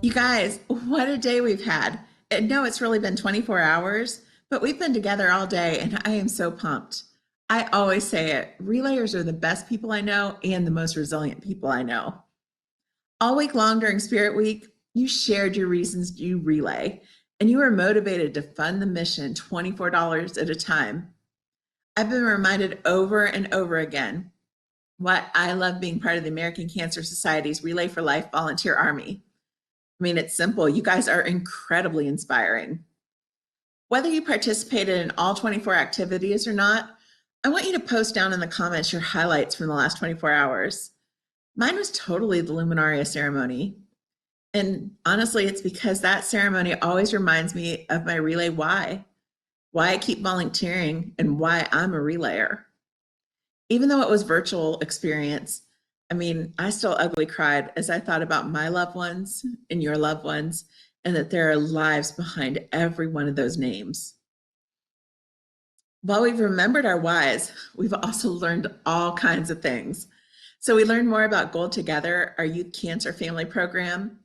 You guys, what a day we've had. And no, it's really been 24 hours, but we've been together all day and I am so pumped. I always say it, relayers are the best people I know and the most resilient people I know. All week long during Spirit Week, you shared your reasons you relay and you were motivated to fund the mission $24 at a time. I've been reminded over and over again what I love being part of the American Cancer Society's Relay for Life volunteer army. I mean, it's simple. You guys are incredibly inspiring. Whether you participated in all 24 activities or not, I want you to post down in the comments your highlights from the last 24 hours. Mine was totally the Luminaria ceremony. And honestly, it's because that ceremony always reminds me of my relay why I keep volunteering, and why I'm a relayer. Even though it was virtual experience, I mean, I still ugly cried as I thought about my loved ones and your loved ones, and that there are lives behind every one of those names. While we've remembered our whys, we've also learned all kinds of things. So we learned more about Gold Together, our youth cancer family program,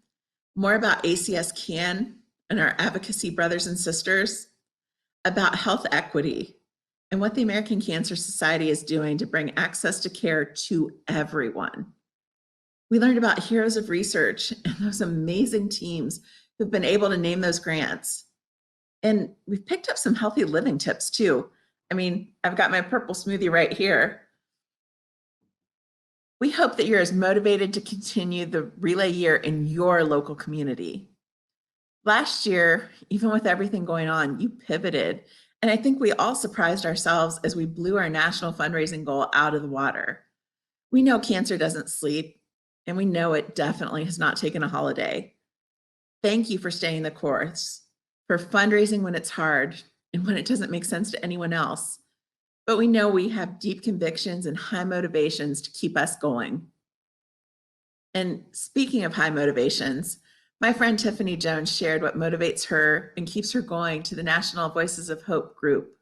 more about ACS CAN and our advocacy brothers and sisters, about health equity, and what the American Cancer Society is doing to bring access to care to everyone. We learned about heroes of research and those amazing teams who've been able to name those grants. And we've picked up some healthy living tips too. I mean, I've got my purple smoothie right here. We hope that you're as motivated to continue the relay year in your local community. Last year, even with everything going on, you pivoted. And I think we all surprised ourselves as we blew our national fundraising goal out of the water. We know cancer doesn't sleep, and we know it definitely has not taken a holiday. Thank you for staying the course, for fundraising when it's hard and when it doesn't make sense to anyone else. But we know we have deep convictions and high motivations to keep us going. And speaking of high motivations, my friend Tiffany Jones shared what motivates her and keeps her going to the National Voices of Hope group.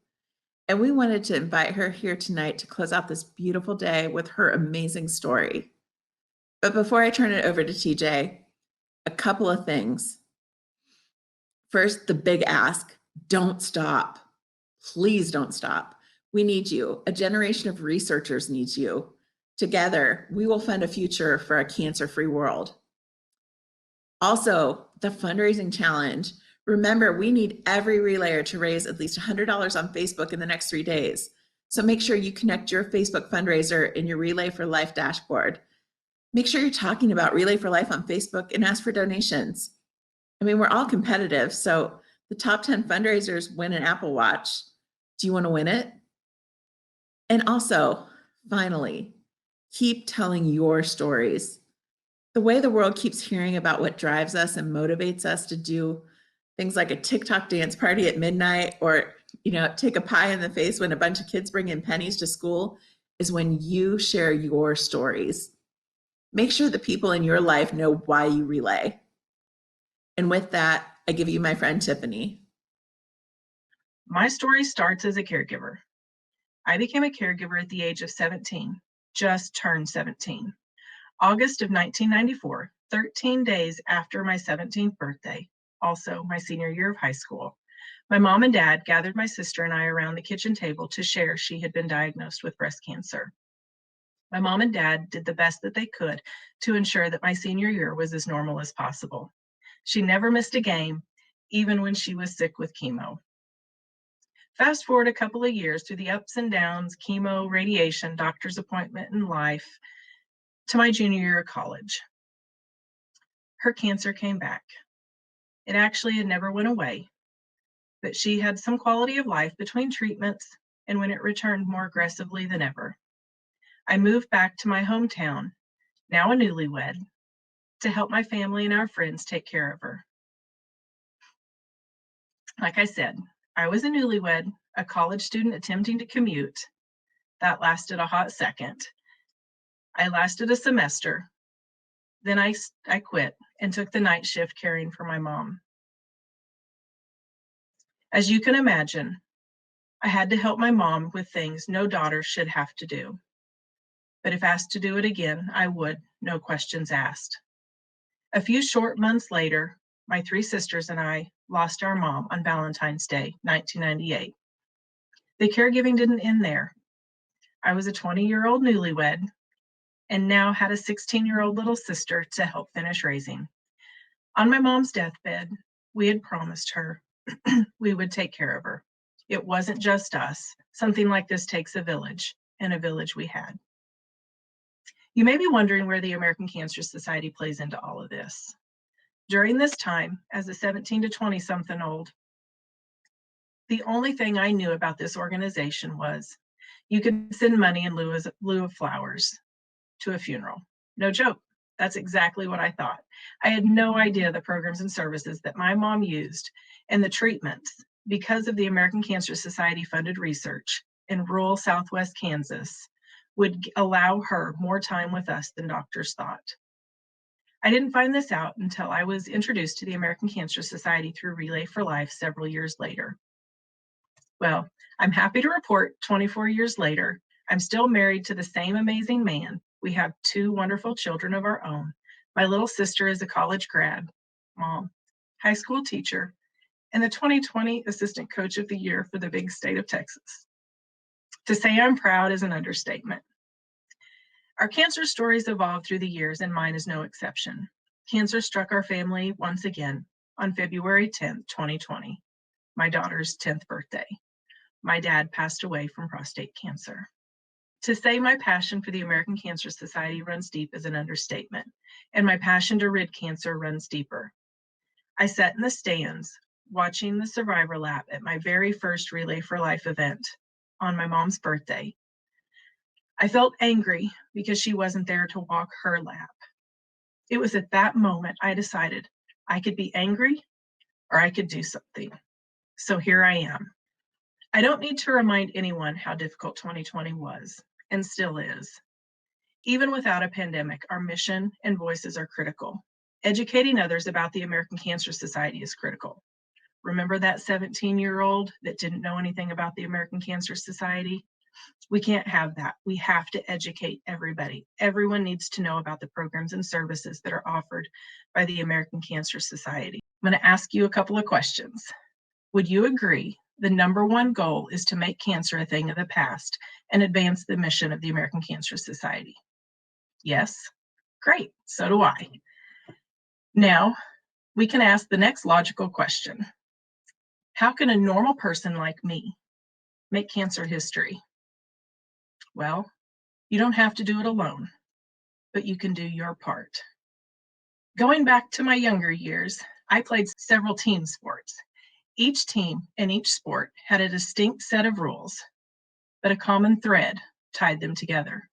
And we wanted to invite her here tonight to close out this beautiful day with her amazing story. But before I turn it over to TJ, a couple of things. First, the big ask, don't stop. Please don't stop. We need you. A generation of researchers needs you. Together, we will fund a future for a cancer-free world. Also, the fundraising challenge. Remember, we need every relayer to raise at least $100 on Facebook in the next 3 days. So make sure you connect your Facebook fundraiser in your Relay for Life dashboard. Make sure you're talking about Relay for Life on Facebook and ask for donations. I mean, we're all competitive, so the top 10 fundraisers win an Apple Watch. Do you want to win it? And also, finally, keep telling your stories. The way the world keeps hearing about what drives us and motivates us to do things like a TikTok dance party at midnight, or take a pie in the face when a bunch of kids bring in pennies to school, is when you share your stories. Make sure the people in your life know why you relay. And with that, I give you my friend Tiffany. My story starts as a caregiver. I became a caregiver at the age of 17, just turned 17. August of 1994, 13 days after my 17th birthday, also my senior year of high school, my mom and dad gathered my sister and I around the kitchen table to share she had been diagnosed with breast cancer. My mom and dad did the best that they could to ensure that my senior year was as normal as possible. She never missed a game, even when she was sick with chemo. Fast forward a couple of years through the ups and downs, chemo, radiation, doctor's appointment, and life, to my junior year of college. Her cancer came back. It actually had never went away, but she had some quality of life between treatments and when it returned more aggressively than ever. I moved back to my hometown, now a newlywed, to help my family and our friends take care of her. Like I said, I was a newlywed, a college student attempting to commute. That lasted a hot second. I lasted a semester. Then I quit and took the night shift caring for my mom. As you can imagine, I had to help my mom with things no daughter should have to do. But if asked to do it again, I would, no questions asked. A few short months later, my 3 sisters and I lost our mom on Valentine's Day, 1998. The caregiving didn't end there. I was a 20-year-old newlywed and now had a 16-year-old little sister to help finish raising. On my mom's deathbed, we had promised her we would take care of her. It wasn't just us. Something like this takes a village, and a village we had. You may be wondering where the American Cancer Society plays into all of this. During this time, as a 17 to 20-something-old, the only thing I knew about this organization was you could send money in lieu of flowers to a funeral. No joke. That's exactly what I thought. I had no idea the programs and services that my mom used and the treatments because of the American Cancer Society funded research in rural Southwest Kansas would allow her more time with us than doctors thought. I didn't find this out until I was introduced to the American Cancer Society through Relay for Life several years later. Well, I'm happy to report 24 years later, I'm still married to the same amazing man. We have 2 wonderful children of our own. My little sister is a college grad, mom, high school teacher, and the 2020 Assistant Coach of the Year for the big state of Texas. To say I'm proud is an understatement. Our cancer stories evolved through the years, and mine is no exception. Cancer struck our family once again on February 10th, 2020, my daughter's 10th birthday. My dad passed away from prostate cancer. To say my passion for the American Cancer Society runs deep is an understatement, and my passion to rid cancer runs deeper. I sat in the stands watching the survivor lap at my very first Relay for Life event on my mom's birthday. I felt angry because she wasn't there to walk her lap. It was at that moment I decided I could be angry or I could do something. So here I am. I don't need to remind anyone how difficult 2020 was and still is. Even without a pandemic, our mission and voices are critical. Educating others about the American Cancer Society is critical. Remember that 17-year-old that didn't know anything about the American Cancer Society? We can't have that. We have to educate everybody. Everyone needs to know about the programs and services that are offered by the American Cancer Society. I'm going to ask you a couple of questions. Would you agree the number one goal is to make cancer a thing of the past and advance the mission of the American Cancer Society? Yes? Great. So do I. Now, we can ask the next logical question. How can a normal person like me make cancer history? Well, you don't have to do it alone, but you can do your part. Going back to my younger years, I played several team sports. Each team in each sport had a distinct set of rules, but a common thread tied them together.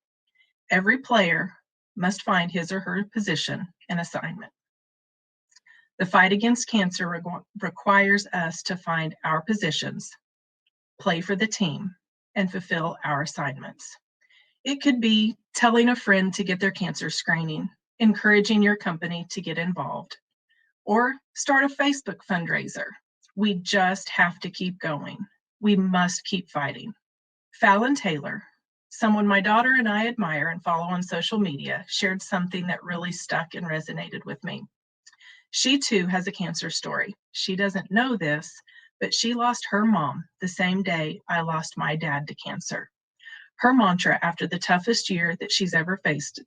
Every player must find his or her position and assignment. The fight against cancer requires us to find our positions, play for the team, and fulfill our assignments. It could be telling a friend to get their cancer screening, encouraging your company to get involved, or start a Facebook fundraiser. We just have to keep going. We must keep fighting. Fallon Taylor, someone my daughter and I admire and follow on social media, shared something that really stuck and resonated with me. She too has a cancer story. She doesn't know this, but she lost her mom the same day I lost my dad to cancer. Her mantra after the toughest year that she's ever faced,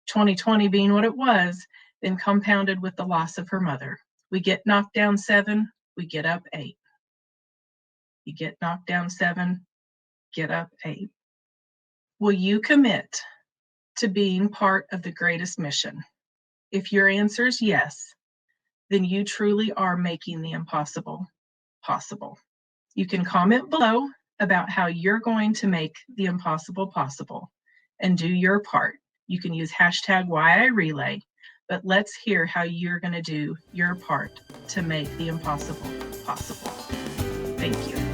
2020 being what it was, then compounded with the loss of her mother. We get knocked down 7, we get up 8. You get knocked down 7, get up 8. Will you commit to being part of the greatest mission? If your answer is yes, then you truly are making the impossible possible. You can comment below about how you're going to make the impossible possible and do your part. You can use hashtag #WhyIRelay, but let's hear how you're going to do your part to make the impossible possible. Thank you.